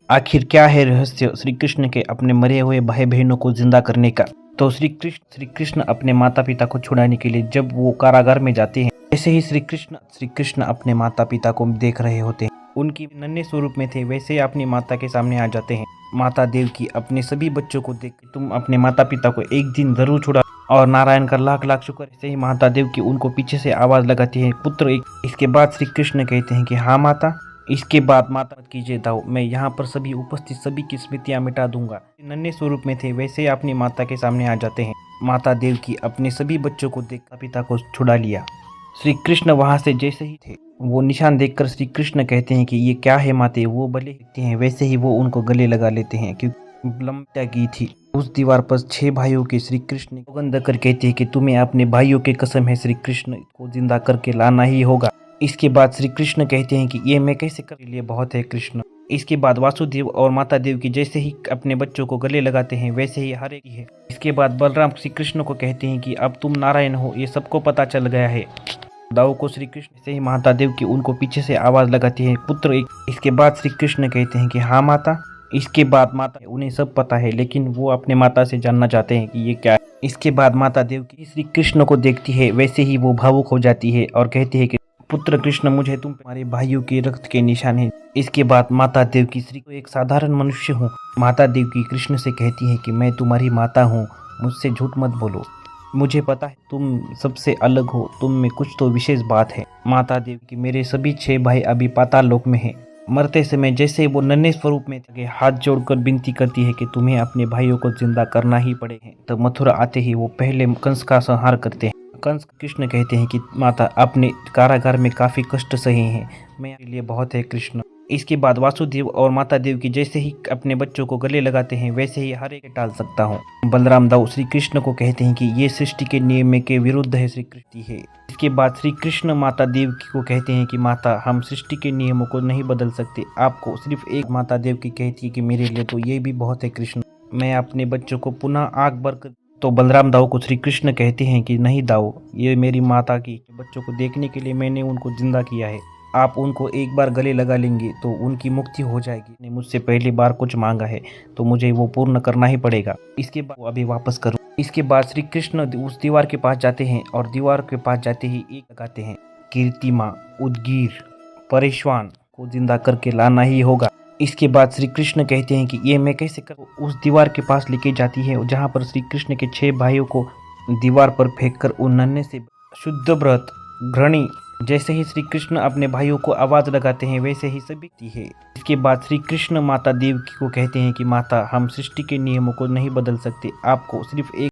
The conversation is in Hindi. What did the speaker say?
आखिर क्या है रहस्य श्री कृष्ण के अपने मरे हुए भाई बहनों को जिंदा करने का। तो श्री कृष्ण अपने माता पिता को छुड़ाने के लिए जब वो कारागार में जाते हैं, वैसे ही श्री कृष्ण अपने माता पिता को देख रहे होते हैं। उनकी नन्हे स्वरूप में थे, वैसे ही अपनी माता के सामने आ जाते हैं। माता देवकी अपने सभी बच्चों को देख के, तुम अपने माता पिता को एक दिन जरूर छुड़ा, और नारायण का लाख लाख शुक्र। ऐसे ही माता देवकी उनको पीछे से आवाज लगाती है, पुत्र एक। इसके बाद श्री कृष्ण कहते हैं कि हाँ माता। इसके बाद माता मत कीजिए दाऊ, मैं यहाँ पर सभी उपस्थित सभी की स्मृतियां मिटा दूंगा। नन्हे स्वरूप में थे, वैसे ही अपनी माता के सामने आ जाते हैं। माता देवकी अपने सभी बच्चों को देख पिता को छुड़ा लिया। श्री कृष्ण वहां से जैसे ही थे, वो निशान देखकर श्री कृष्ण कहते हैं कि ये क्या है माते। वो भले दिखते हैं, वैसे ही वो उनको गले लगा लेते हैं, क्योंकि लंबा की थी। उस दीवार पर 6 भाइयों के श्री कृष्ण सौगंध कर कहते हैं कि तुम्हें अपने भाइयों की कसम है, श्री कृष्ण को जिंदा करके लाना ही होगा। इसके बाद श्री कृष्ण कहते हैं कि ये मैं कैसे कर लिए बहुत है कृष्ण। इसके बाद वासुदेव और माता देव की जैसे ही अपने बच्चों को गले लगाते हैं, वैसे ही हर एक है। इसके बाद बलराम श्री कृष्ण को कहते हैं कि अब तुम नारायण हो, ये सबको पता चल गया है। दाऊ को श्री कृष्ण से ही माता देव की उनको पीछे से आवाज लगाती है, पुत्र एक। इसके बाद श्री कृष्ण कहते हैं कि हाँ माता। इसके बाद माता उन्हें सब पता है, लेकिन वो अपने माता से जानना चाहते हैं कि ये क्या है। इसके बाद माता देव की श्री कृष्ण को देखती है, वैसे ही वो भावुक हो जाती है और कहती है कि पुत्र कृष्ण, मुझे तुम तुम्हारे भाइयों के रक्त के निशान है। इसके बाद माता देव की श्री को एक साधारण मनुष्य हूँ। माता देव की कृष्ण से कहती है कि मैं तुम्हारी माता हूँ, मुझसे झूठ मत बोलो। मुझे पता है तुम सबसे अलग हो, तुम में कुछ तो विशेष बात है। माता देव की मेरे सभी 6 भाई अभी पाताल लोक में हैं। मरते समय जैसे वो नन्हे स्वरूप में थे, हाथ जोड़कर विनती करती है कि तुम्हें अपने भाइयों को जिंदा करना ही पड़ेगा। तो मथुरा आते ही वो पहले कंस का संहार करते हैं। कंस कृष्ण कहते हैं कि माता अपने कारागार में काफी कष्ट सहे हैं, मैं लिए बहुत है कृष्ण। इसके बाद वासुदेव और माता देव की जैसे ही अपने बच्चों को गले लगाते हैं, वैसे ही हर एक टाल सकता हूँ। बलराम दाऊ श्री कृष्ण को कहते हैं कि ये सृष्टि के नियम के विरुद्ध है, श्री कृष्ण है। इसके बाद श्री कृष्ण माता देव को कहते हैं कि माता, हम सृष्टि के नियमों को नहीं बदल सकते, आपको सिर्फ एक। माता देव की कहती है कि मेरे लिए तो ये भी बहुत है कृष्ण, मैं अपने बच्चों को पुनः आग भर। तो बलराम दाऊ को श्री कृष्ण कहते हैं कि नहीं दाऊ, ये मेरी माता की बच्चों को देखने के लिए मैंने उनको जिंदा किया है। आप उनको एक बार गले लगा लेंगे तो उनकी मुक्ति हो जाएगी। ने मुझसे पहली बार कुछ मांगा है तो मुझे वो पूर्ण करना ही पड़ेगा। इसके बाद वो अभी वापस करूँ। इसके बाद श्री कृष्ण उस दीवार के पास जाते हैं और दीवार के पास जाते ही एक लगाते हैं, कीर्तिमा उदगीर परेशवान को जिंदा करके लाना ही होगा। इसके बाद श्री कृष्ण कहते हैं कि ये मैं कैसे कर। उस दीवार के पास लेके जाती है, जहाँ पर श्री कृष्ण के 6 भाइयों को दीवार पर फेंककर उन नन्हे से शुद्ध व्रत घृणी। जैसे ही श्री कृष्ण अपने भाइयों को आवाज लगाते हैं, वैसे ही सभी है। इसके बाद श्री कृष्ण माता देव को कहते हैं कि माता, हम सृष्टि के नियमों को नहीं बदल सकते, आपको सिर्फ एक।